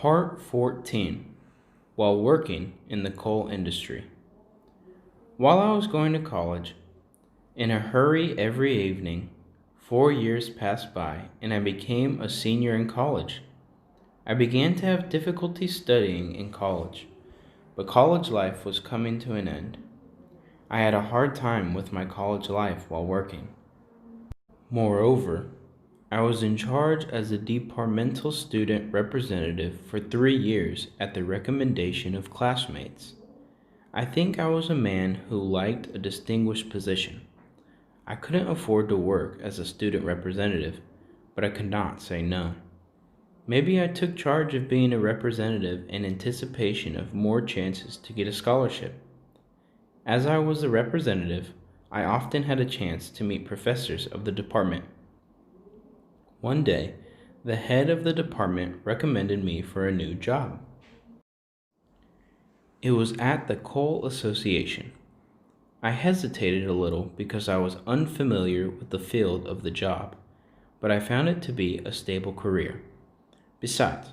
Part 14. While working in the coal industry. While I was going to college, in a hurry every evening, 4 years passed by and I became a senior in college. I began to have difficulty studying in college, but college life was coming to an end. I had a hard time with my college life while working. Moreover, I was in charge as a departmental student representative for 3 years at the recommendation of classmates. I think I was a man who liked a distinguished position. I couldn't afford to work as a student representative, but I could not say no. Maybe I took charge of being a representative in anticipation of more chances to get a scholarship. As I was a representative, I often had a chance to meet professors of the department. One day, the head of the department recommended me for a new job. It was at the Coal Association. I hesitated a little because I was unfamiliar with the field of the job, but I found it to be a stable career. Besides,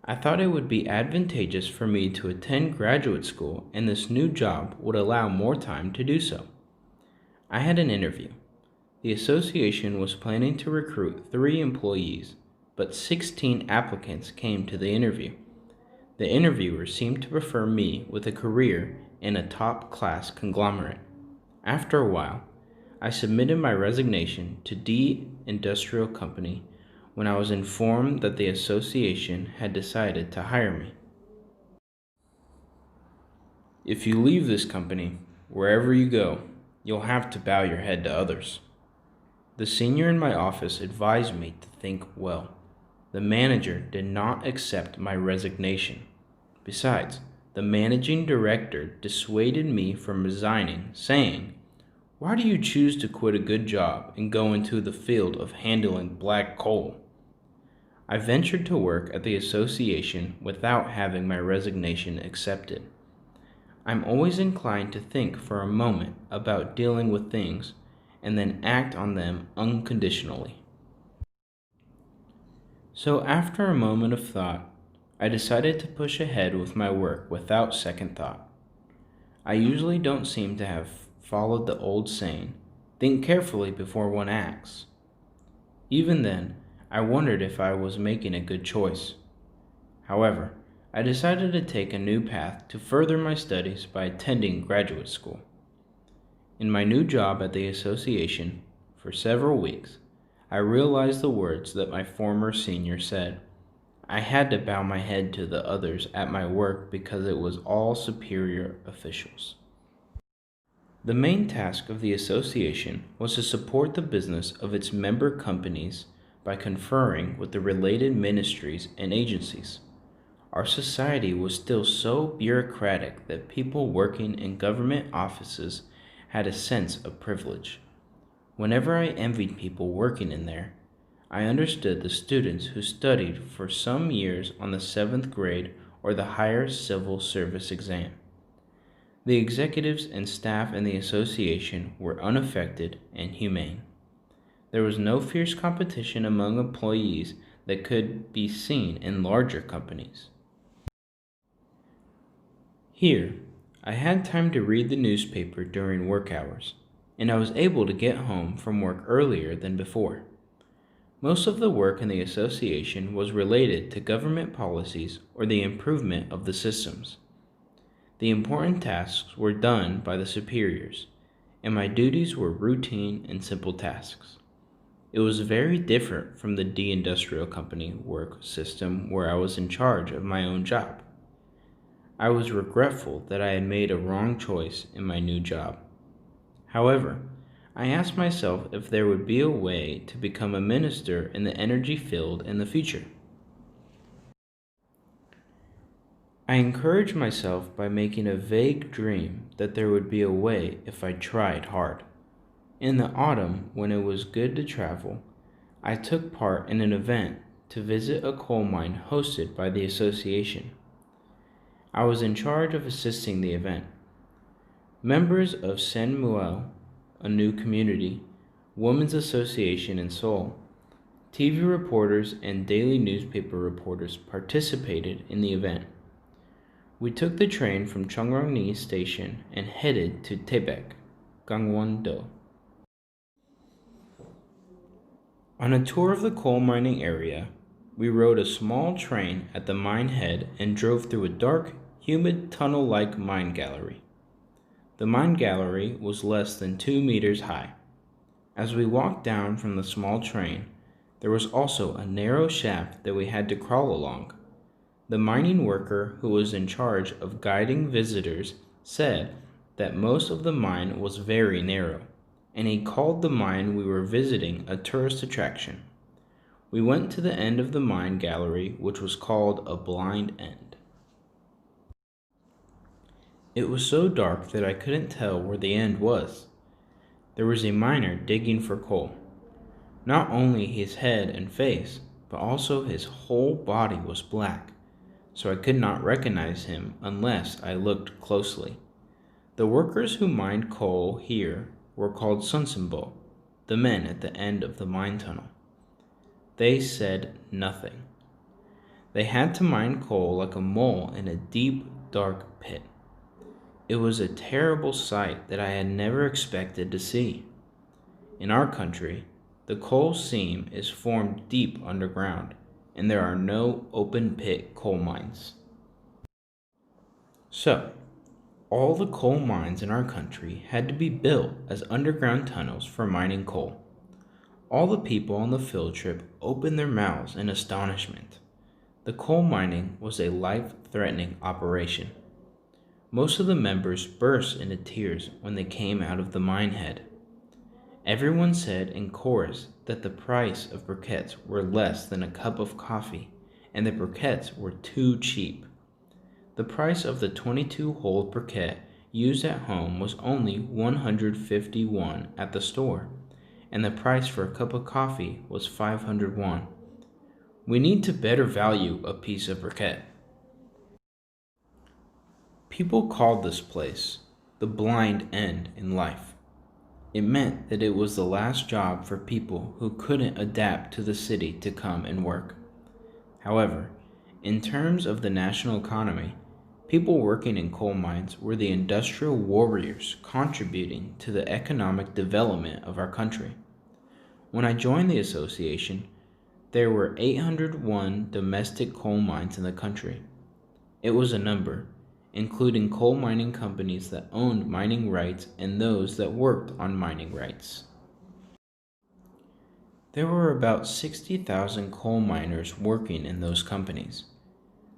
I thought it would be advantageous for me to attend graduate school, and this new job would allow more time to do so. I had an interview. The association was planning to recruit 3 employees, but 16 applicants came to the interview. The interviewer seemed to prefer me with a career in a top-class conglomerate. After a while, I submitted my resignation to D Industrial Company when I was informed that the association had decided to hire me. If you leave this company, wherever you go, you'll have to bow your head to others. The senior in my office advised me to think well. The manager did not accept my resignation. Besides, the managing director dissuaded me from resigning, saying, "Why do you choose to quit a good job and go into the field of handling black coal?" I ventured to work at the association without having my resignation accepted. I'm always inclined to think for a moment about dealing with things and then act on them unconditionally. So after a moment of thought, I decided to push ahead with my work without second thought. I usually don't seem to have followed the old saying, think carefully before one acts. Even then, I wondered if I was making a good choice. However, I decided to take a new path to further my studies by attending graduate school. In my new job at the association, for several weeks, I realized the words that my former senior said. I had to bow my head to the others at my work because it was all superior officials. The main task of the association was to support the business of its member companies by conferring with the related ministries and agencies. Our society was still so bureaucratic that people working in government offices had a sense of privilege. Whenever I envied people working in there, I understood the students who studied for some years on the 7th grade or the higher civil service exam. The executives and staff in the association were unaffected and humane. There was no fierce competition among employees that could be seen in larger companies. Here, I had time to read the newspaper during work hours, and I was able to get home from work earlier than before. Most of the work in the association was related to government policies or the improvement of the systems. The important tasks were done by the superiors, and my duties were routine and simple tasks. It was very different from the D Industrial Company work system where I was in charge of my own job. I was regretful that I had made a wrong choice in my new job. However, I asked myself if there would be a way to become a minister in the energy field in the future. I encouraged myself by making a vague dream that there would be a way if I tried hard. In the autumn, when it was good to travel, I took part in an event to visit a coal mine hosted by the association. I was in charge of assisting the event. Members of Samuel, a new community, Women's Association in Seoul, TV reporters and daily newspaper reporters participated in the event. We took the train from Chongrongni Station and headed to Taebaek, Gangwon-do. On a tour of the coal mining area, we rode a small train at the mine head and drove through a dark, humid tunnel-like mine gallery. The mine gallery was less than 2 meters high. As we walked down from the small train, there was also a narrow shaft that we had to crawl along. The mining worker who was in charge of guiding visitors said that most of the mine was very narrow, and he called the mine we were visiting a tourist attraction. We went to the end of the mine gallery, which was called a blind end. It was so dark that I couldn't tell where the end was. There was a miner digging for coal. Not only his head and face, but also his whole body was black, so I could not recognize him unless I looked closely. The workers who mined coal here were called sunsimbo, the men at the end of the mine tunnel. They said nothing. They had to mine coal like a mole in a deep, dark pit. It was a terrible sight that I had never expected to see. In our country, the coal seam is formed deep underground, and there are no open pit coal mines. So, all the coal mines in our country had to be built as underground tunnels for mining coal. All the people on the field trip opened their mouths in astonishment. The coal mining was a life-threatening operation. Most of the members burst into tears when they came out of the mine head. Everyone said in chorus that the price of briquettes were less than a cup of coffee, and the briquettes were too cheap. The price of the 22-hole briquette used at home was only 150 won at the store, and the price for a cup of coffee was 500 won. We need to better value a piece of briquette. People called this place the blind end in life. It meant that it was the last job for people who couldn't adapt to the city to come and work. However, in terms of the national economy, people working in coal mines were the industrial warriors contributing to the economic development of our country. When I joined the association, there were 801 domestic coal mines in the country. It was a number, including coal mining companies that owned mining rights and those that worked on mining rights. There were about 60,000 coal miners working in those companies.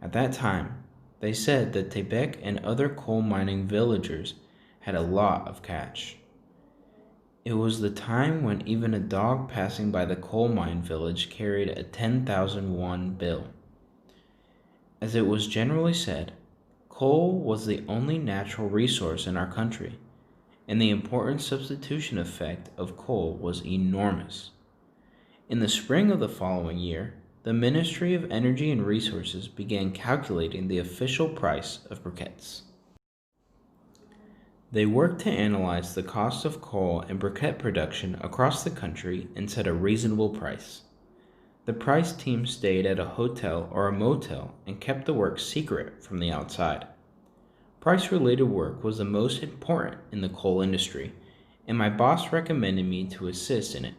At that time, they said that Taebaek and other coal mining villagers had a lot of cash. It was the time when even a dog passing by the coal mine village carried a 10,000 won bill. As it was generally said, coal was the only natural resource in our country, and the important substitution effect of coal was enormous. In the spring of the following year, the Ministry of Energy and Resources began calculating the official price of briquettes. They worked to analyze the cost of coal and briquette production across the country and set a reasonable price. The price team stayed at a hotel or a motel and kept the work secret from the outside. Price-related work was the most important in the coal industry, and my boss recommended me to assist in it.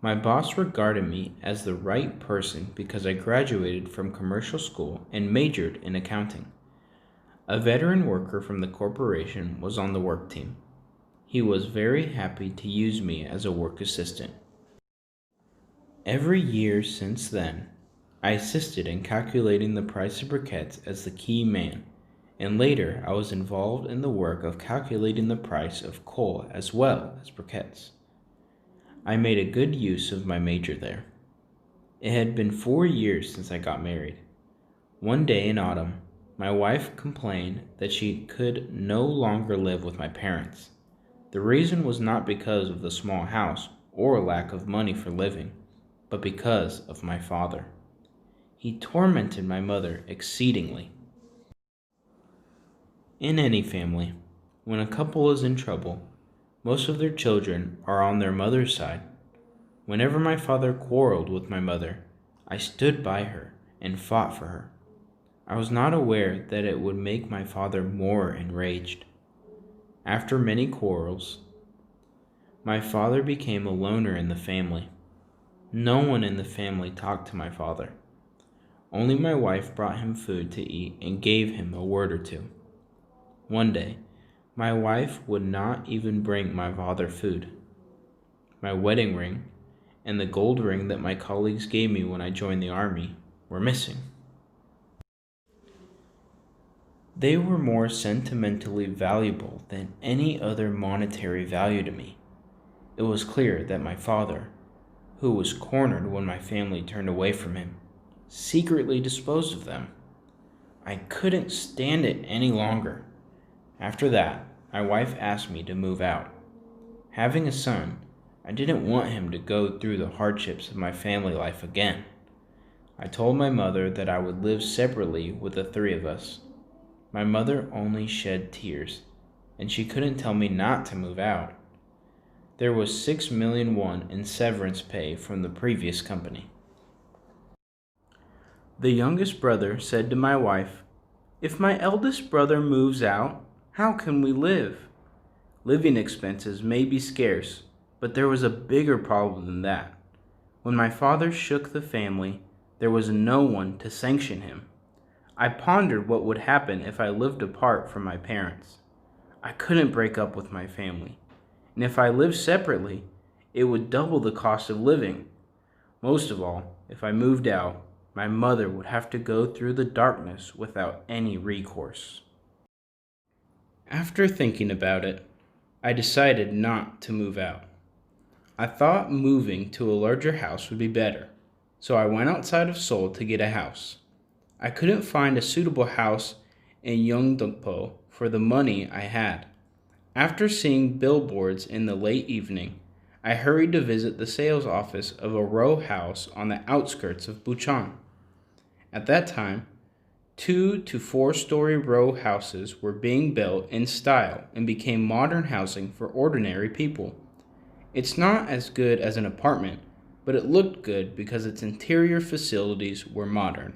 My boss regarded me as the right person because I graduated from commercial school and majored in accounting. A veteran worker from the corporation was on the work team. He was very happy to use me as a work assistant. Every year since then, I assisted in calculating the price of briquettes as the key man, and later I was involved in the work of calculating the price of coal as well as briquettes. I made a good use of my major there. It had been 4 years since I got married. One day in autumn, my wife complained that she could no longer live with my parents. The reason was not because of the small house or lack of money for living, but because of my father. He tormented my mother exceedingly. In any family, when a couple is in trouble, most of their children are on their mother's side. Whenever my father quarreled with my mother, I stood by her and fought for her. I was not aware that it would make my father more enraged. After many quarrels, my father became a loner in the family. No one in the family talked to my father. Only my wife brought him food to eat and gave him a word or two. One day, my wife would not even bring my father food. My wedding ring and the gold ring that my colleagues gave me when I joined the army were missing. They were more sentimentally valuable than any other monetary value to me. It was clear that my father, who was cornered when my family turned away from him, secretly disposed of them. I couldn't stand it any longer. After that, my wife asked me to move out. Having a son, I didn't want him to go through the hardships of my family life again. I told my mother that I would live separately with the three of us. My mother only shed tears, and she couldn't tell me not to move out. There was 6 million won in severance pay from the previous company. The youngest brother said to my wife, "If my eldest brother moves out, how can we live? Living expenses may be scarce, but there was a bigger problem than that. When my father shook the family, there was no one to sanction him. I pondered what would happen if I lived apart from my parents. I couldn't break up with my family, and if I lived separately, it would double the cost of living. Most of all, if I moved out, my mother would have to go through the darkness without any recourse." After thinking about it, I decided not to move out. I thought moving to a larger house would be better, so I went outside of Seoul to get a house. I couldn't find a suitable house in Yeongdeokpo for the money I had. After seeing billboards in the late evening, I hurried to visit the sales office of a row house on the outskirts of Bucheon. At that time, 2 to 4-story row houses were being built in style and became modern housing for ordinary people. It's not as good as an apartment, but it looked good because its interior facilities were modern.